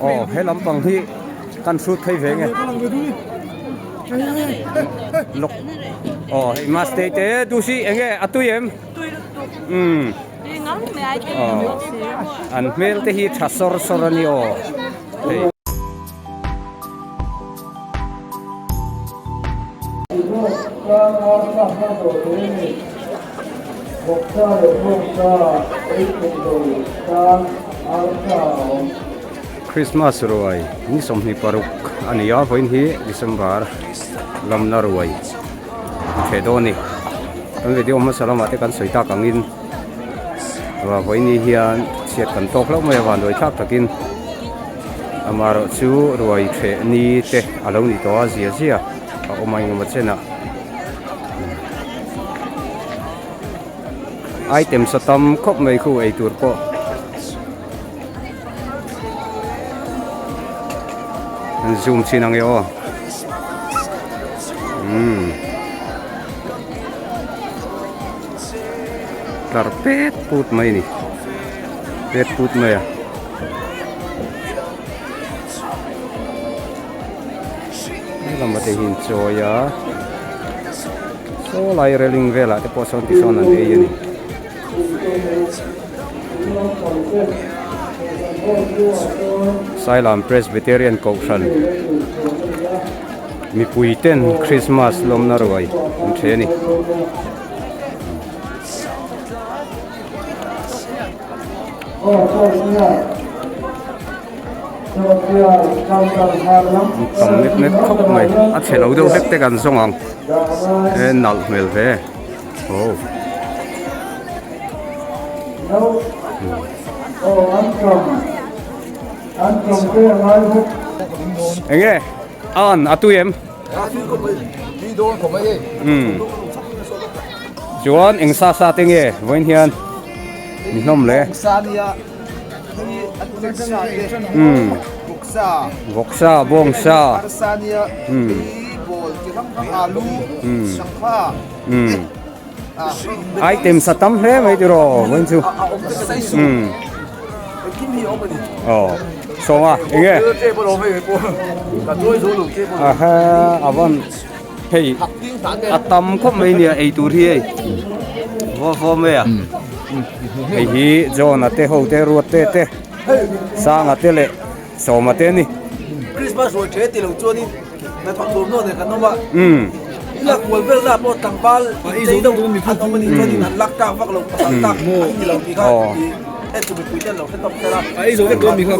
oh he lampang hi kan fruit thei ve nge lok oh he mas te du si enge atuyem an mel te hi thasor sorani o hey Krismas ruai ni somni paruk ania voin hi December lamna ruai thedoni an video ma salama te kan soita kangin wa voin hi hian siat kan tok lo mai wan doi thak takin amaro chu ruai the ni te alo ni to azia zia a omai ngama chena item satam khop mai khu ei tur po zoom chinang yo karpet put mai ni pet put mai ni lamate hin choya so lai reling vela te poson ti son an ei ni Sailam Presbyterian Kausan mi puiten Krismas lomna ruai theni net khóc mày à thể lâu đâu hết tay gần xong không em nạo mèo về oh anh nghe an à tụi em chuan anh sa tiếng nghe với hiền mình nôm lẽ voksa bongsa item satam he mai diro wen chu oh so ma enge aha avan hey atam khop mai ni ei tur hi vo me a ei hi zona te ho te ruat te sang a te le so ma te ni Krismas Ruaitheh ti lo chuan in na thak dum no ne kan no ba la kwal vel na po tangpal ei do mi khat no mani chuan in lak ta vak lo pasal tak ti lo ti kha et chu bi puiten lo setop tera ei zo do mi kha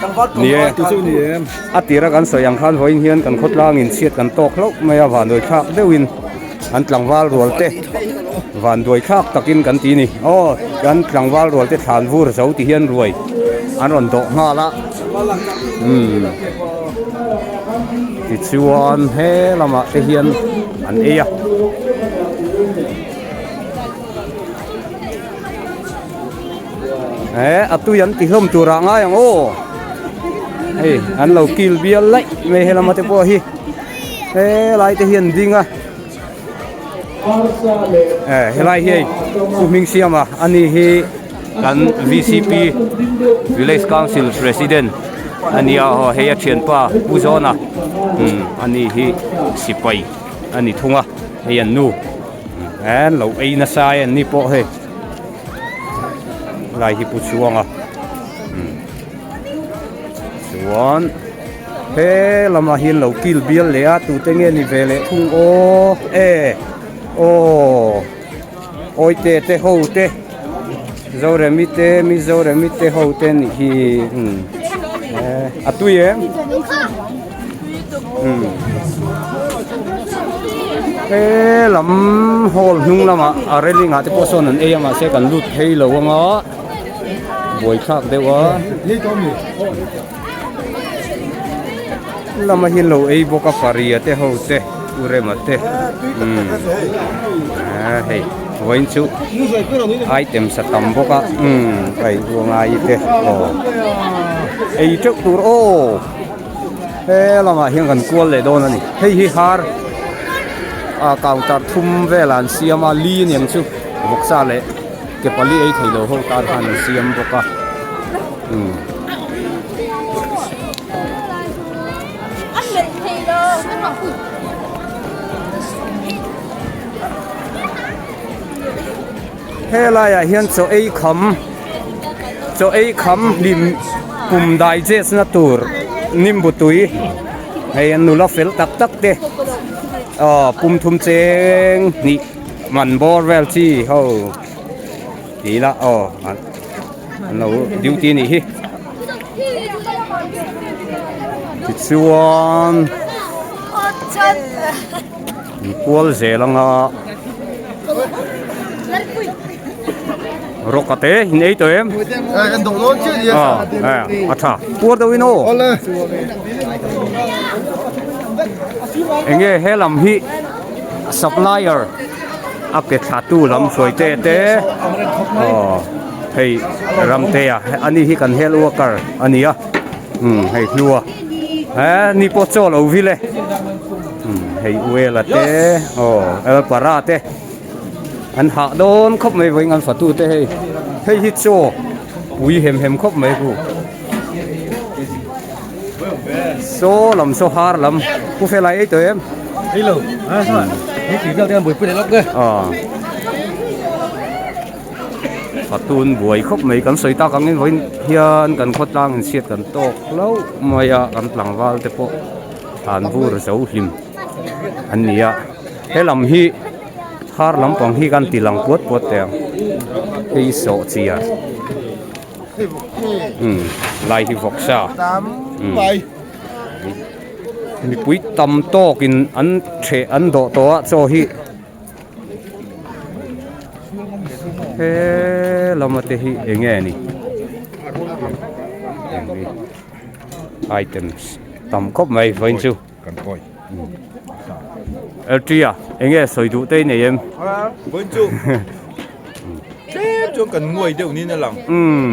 tangpal ko tu chu ni em atira kan soyang khan hoin hian kan khotlang in siat kan tok lo maya van doi khak deuin an tlangwal rol te van doi khak takin kan ti ni kan tlangwal rol te than vur zo ti hian ruai an ron do nga la ti chuan he lama te hian an eya atu yan ti hlom tura nga yang hey an lo kil bial lai me he lama te po hi lai te hian dinga helai hi kuming siama ani hi kan VCP Village Council President ania ho heya thian pa uzona ani hi sipai ani thunga heyan nu an lo eina sai an ni po he lai hi pu chuanga chuan he lama hin lo kil bial le a tu tenge ni vele thung oi te ho te zore mi te ho te ni hi atuye lam hol nung lama areling ate poson an eyama se kan lut hei lo nga boi khak dewa lama hin lo ei boka paria te ho te ure mate hey voin chu item sa tamboka kai ruanga ite ei chok tur he lama hiang kan kual le don ani hei hi har counter thum velan siama li niang chu boksa le ke pali ei thailo ho tar han siam boka he lai à hian cho ei kham lim pum dai jes na tur nim butui hay an nula fel tak te pum thum cheng ni man bor vel chi ho tí la an lo duty ni hi chuan kual zelanga rokate nei to em anh đổ lốt chứ gì acha kuar do ino enge helam hi supplier ake thatu lam soi te hei ramte à ani hi kan hel worker ania hei lua ni po chol o vile hei uela te el para te an ha don khop mai với ngan fatu te hei hi cho ui hem khop mai ku so har lam ku fe lai to em hello saoนี่ตีเจ้าเตี้ยบุยไปได้ล็อกเลย fatun buai khop mai kan soita kangin voin hian kan khotlang siat kan tok lo maya kan tlangwal te po an bur zo hlim ania helam hi har lampang hi kan tilang pot te hi so chia lai hi voksa mi pui tam to kin an the an do to cho hi he lamate hi enge ni items tam khop mai voin chu kan koi Eltria enge soi du te nei em voin chu chung kan ngoi deu ni na lang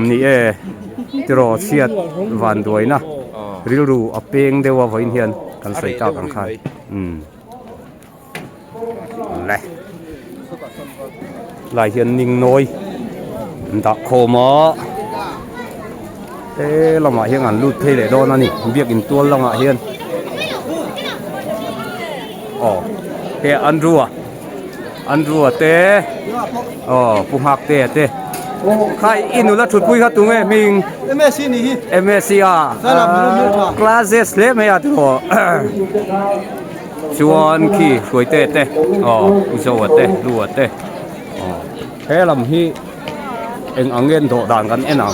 ni tiro siat van doi na rilru apeng dewa voin hian kan sei ta kan khai le lại hiện ninh nôi đã khổ mà thế là mà hiện ảnh lụt thế để đo nó nè việc in tuôn là mà hiện thế ăn rùa thế phùng hạc thế khai in là chụp bụi hết tụi mình MSc à classes lấy mấy à thôi chuan khi cuối tết thế uzo thế lúa thế thế làm hi anh nghe độ đànกันem nào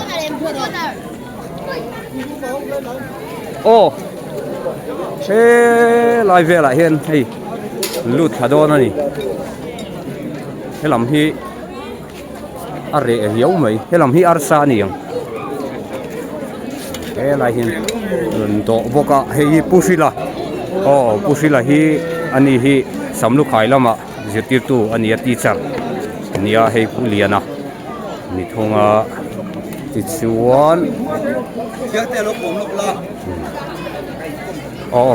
thế lại về lại hiện hey lụt cả đôi này thế làm hi are hiếu mày thế làm hi arsa nè thế lại hiện độ boka hey pusila hi ani hi samlu khai lama jetir tu ani teacher nia hei puliana mi thonga ti chuan te lo pom lo la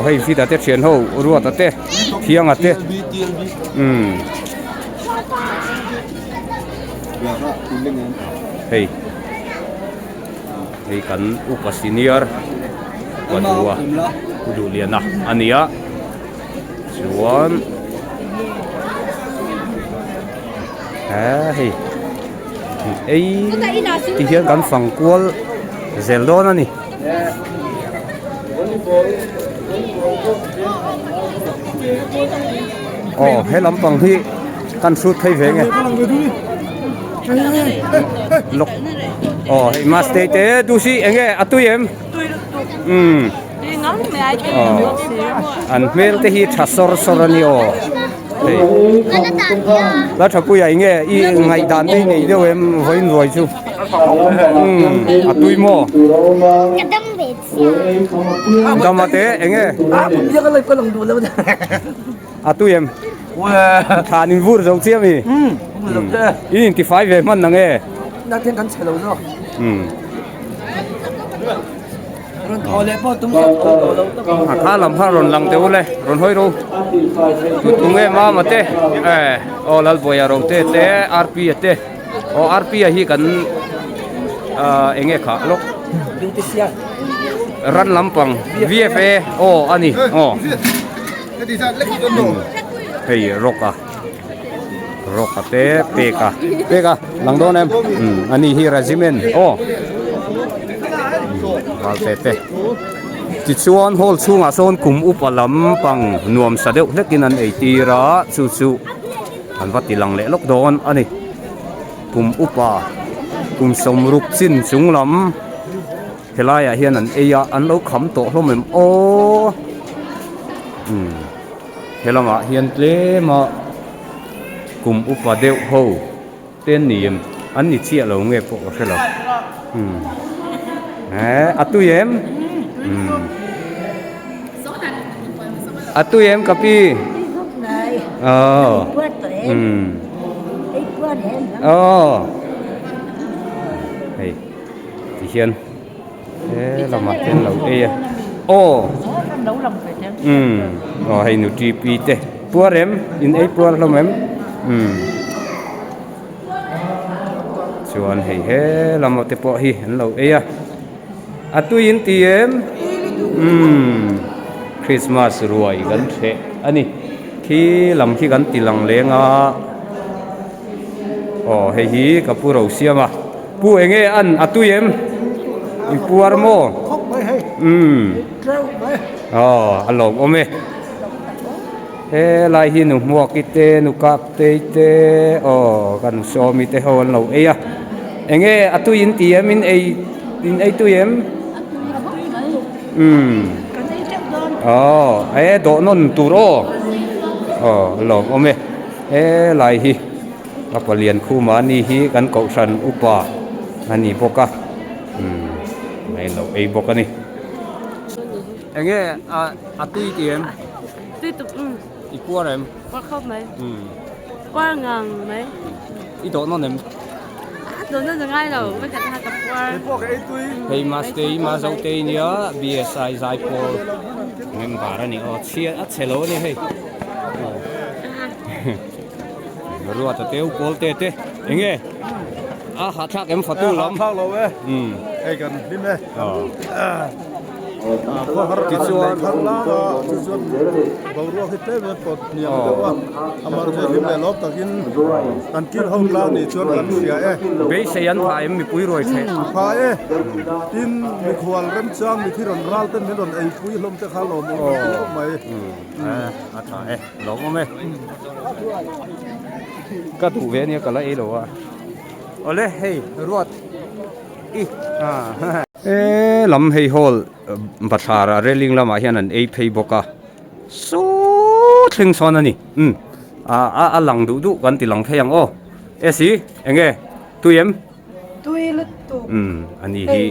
hei fi ta te chen ho ruwa ta te thiang a te hei kan upa senior wadua uduliana ania chuan hey ấy thì hiện căn phòng của Zelda này hết lắm bằng thì căn suốt thấy về nghe lục mà stay thế tu sĩ anh nghe à tôi em anh mail thế hi thà sor ni đó thật vui vậy nghe ngày đàn đây này đâu em với rồi chứ tôi mua đâu mà thế anh nghe tôi em thà nín vui rồi chứ mi in thì phải về mất nè nghe đã tiếng cắn chè lâu rồi khá làm pha rồn lăng tiêu lên rồn hôi đâu tụi nghe mà thế lal boya rồi thế RP thế RP hi cần anh nghe khá lúc ran lampang VFA ani hey roka te peka lang don em ani hi regiment mal te ti chuan hol chunga son kum upalam pang nuam sadeu hlekin an eitira chu an vati lang le lok don ani kum upa kum somrup chin chunglam helaya hian an eya an lo kham to hlomem helama hian tlema kum upa deuh ho ten nim an ni chia lo nge po helo atuyem atuyem kapi hey ti hian lama ten lo e hay nu tri pi te puarem in ei puar lo mem chuan hei he lama te po hi an lo e atuin tiem Krismas ruai gan chhe ani khi lam khi gan tilang lenga hei hi kapuro siama pu enge an atuyem in puar mo along ome he lai hi nu muak ite nu kap te kan so mi te hon lo e enge atuin tiem in ei tuyem do non turo lom ome lai hi kapalian khu ma ni hi kan ko san upa ani boka mai lo ei boka ni enge atui tiem tui tu ipuarem qua khóc mấy qua ngang mấy i do non em đồ nó dừng ai đâu với cả hai cặp qua hey master ma zo te nia PCI zai por ngem bara ni chia at chelo ni hey ruat teu pol te enge ha thak em fatu lam thak lo we hey kan dim le ti chuan thang la ti chuan bawruak hi te me pot niam dewa amar je lim le lop takin kan kil hong la ni chuan kan sia be seyan pha em mi pui roi the pha tin mi khwal rem chang mi thiron ral ten me don ei pui hlom te khalo mo mai atha lo me ka tu ve ni kala e lo wa ole hey ruat lam hei hol bathara reling lama hian an ei phei boka so thing son ani a lang du kan ti lang pheyang esi enge tuyem tuilut tu ani hi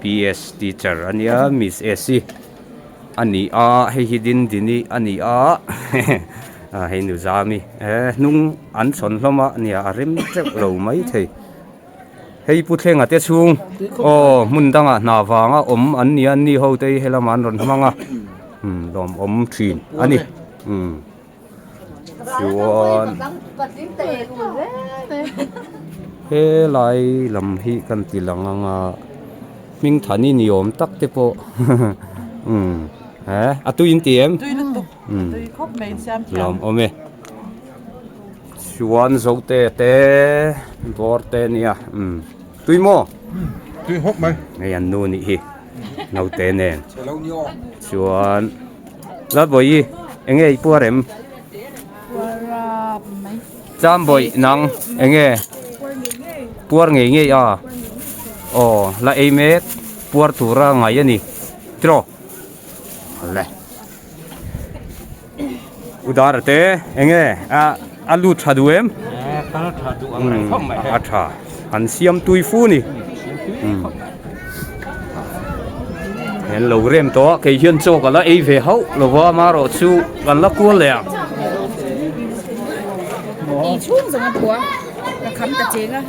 PS teacher ania miss esi ani hei hidin dini ani hei nu zami nung an chon hloma ania arim chek lo mai thei hei puthenga te chung mundanga nawanga an ni ho te helaman ron hmanga lom thin ani chuan he lai lam hi kan tilanga ming thani niom tak te po atuin tiem tuilut tu tui khóc mấy xem lom ome chuan zo te bor te nia tui mo tui hok mai ngay an nu ni hi nau te nen chuan la boi enge puarem mấy cham boi nang enge puar nge la ei me puar tura ngai ani tro le udar te enge alu thaduem kana thadu ang khom mai atha an siam tui fu ni hen lo rem to ke hian cho kala ei ve hau lo wa ma ro chu kan la ku le đi xuống rồi anh của là khắm ta chén á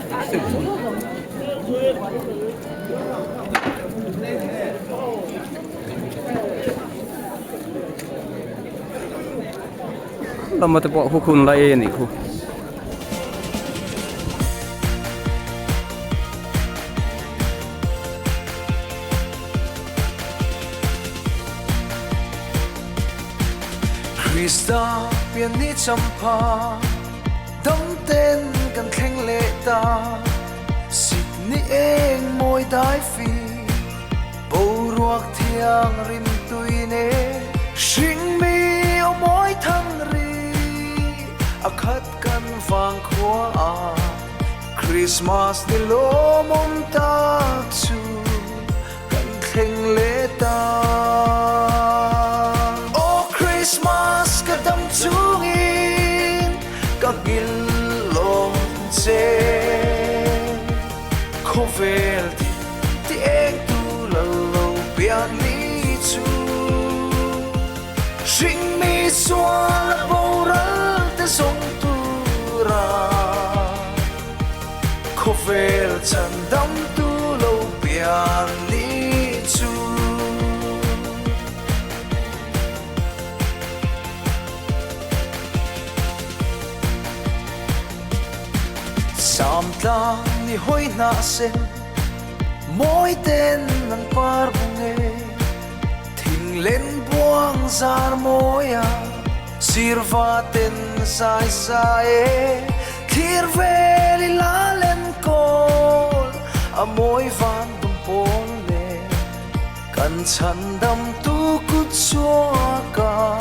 lama te po hukun la e ni khu Krista biến ni champa đâm tên cần khen lệ ta xịt ni eng môi đái phi bầu ruột thiang rim tui nê sinh mi ô môi thăng ri a khát căn vàng khóa Krismas ni lo mong ta chu cần khen lệ ta Krismas ka dam chungin ka gil long che khovel ti eng tu la lo pian ni chu sing mi xóa la bo ra te song tu ra khovel chan dam tu lo pian ni chu Sam tlang ni hoi na sen Môi tên nang par bunge Thing lên buang zar moya Sirva tên sai sai Thir ve li la lên kol A môi van bum pol le Kan chan dam tu kut chua ka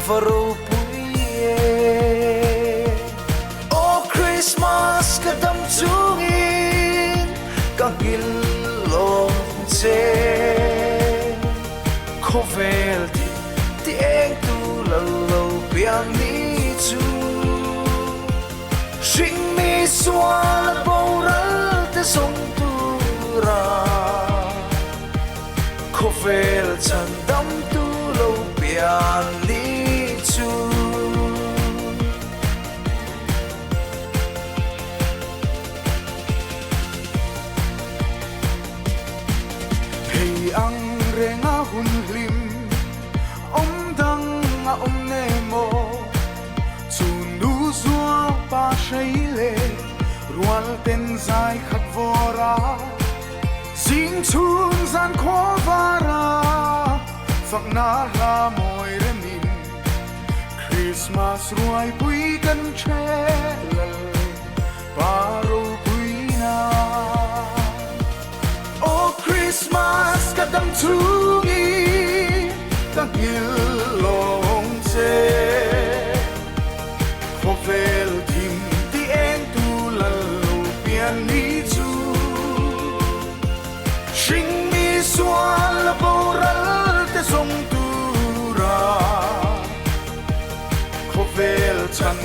Varo Krismas ka dam chungin ka gil long che khovel ti eng tu la lo pian ni chu sing mi xóa la bo ra te song tu ra khovel chan dam tu lo pian ni chu ang renga hun lim om dang nga om ne mo chu nu zua pa sheile rual ten zai khat vora sing chun zan kho vara phak na la moi remin Krismas ruai pui kan che lal paro pui na Krismas ka dam chungi ka gil long che khovel tim ti eng tu la lo pian ni chu sing mi xóa la bo ra te song tu ra khovel chan